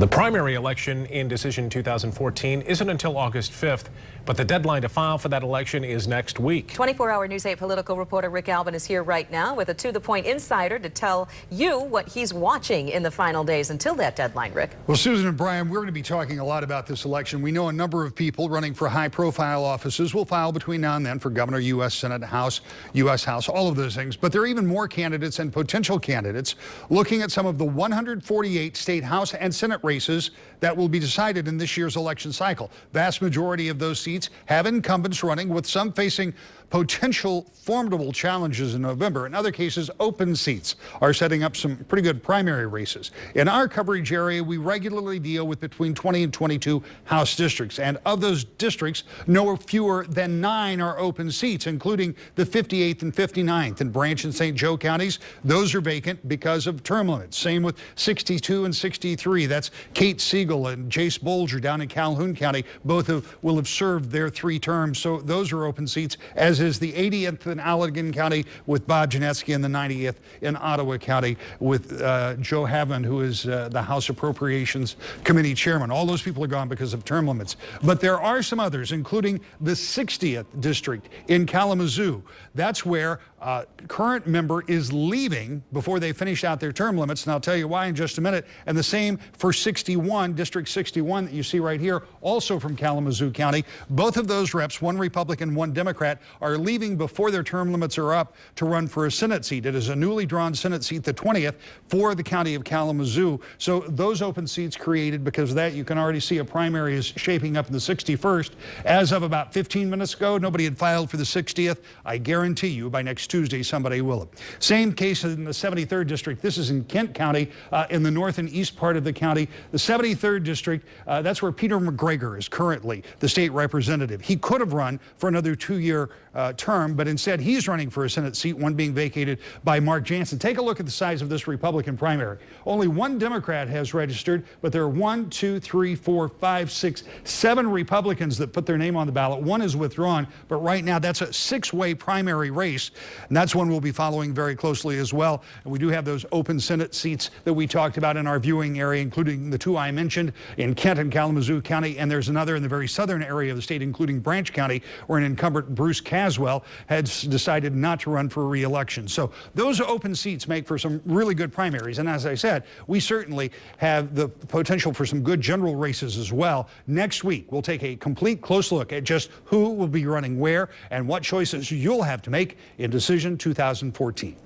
The primary election in Decision 2014 isn't until August 5th, but the deadline to file for that election is next week. 24-hour News 8 political reporter Rick Albin is here right now with a to-the-point insider to tell you what he's watching in the final days until that deadline, Rick. Well, Susan and Brian, we're going to be talking a lot about this election. We know a number of people running for high-profile offices will file between now and then for governor, U.S. Senate, House, U.S. House, all of those things. But there are even more candidates and potential candidates looking at some of the 148 state House and Senate races that will be decided in this year's election cycle. Vast majority of those seats have incumbents running, with some facing potential formidable challenges in November. In other cases, open seats are setting up some pretty good primary races. In our coverage area, we regularly deal with between 20 and 22 House districts. And of those districts, no fewer than 9 are open seats, including the 58th and 59th. In Branch and St. Joe counties, those are vacant because of term limits. Same with 62 and 63. That's Kate Siegel and Jace Bolger down in Calhoun County. Both will have served their 3 terms, so those are open seats, as is the 80th in Allegan County with Bob Janetsky, and the 90th in Ottawa County with Joe Haviland, who is the House Appropriations Committee chairman. All those people are gone because of term limits. But there are some others, including the 60th district in Kalamazoo. That's where a current member is leaving before they finish out their term limits, and I'll tell you why in just a minute. And the same for 61, District 61 that you see right here, also from Kalamazoo County. Both of those reps, one Republican, one Democrat, are leaving before their term limits are up to run for a Senate seat. It is a newly drawn Senate seat, the 20th, for the county of Kalamazoo. So those open seats created because of that. You can already see a primary is shaping up in the 61st. As of about 15 minutes ago, nobody had filed for the 60th. I guarantee you by next Tuesday, somebody will have. Same case in the 73rd district. This is in Kent County, in the north and east part of the county. The 73rd district, that's where Peter McGregor is currently the state representative. He could have run for another 2-year term, but instead he's running for a Senate seat, one being vacated by Mark Jansen. Take a look at the size of this Republican primary. Only one Democrat has registered, but there are 1, 2, 3, 4, 5, 6, 7 Republicans that put their name on the ballot. One is withdrawn, but right now that's a 6-way primary race, and that's one we'll be following very closely as well. And we do have those open Senate seats that we talked about in our viewing area, including the 2 I mentioned in Kent and Kalamazoo County, and there's another in the very southern area of the state, including Branch County, where an incumbent, Bruce Caswell, has decided not to run for re-election. So those open seats make for some really good primaries. And as I said, we certainly have the potential for some good general races as well. Next week, we'll take a complete close look at just who will be running where and what choices you'll have to make in Decision 2014.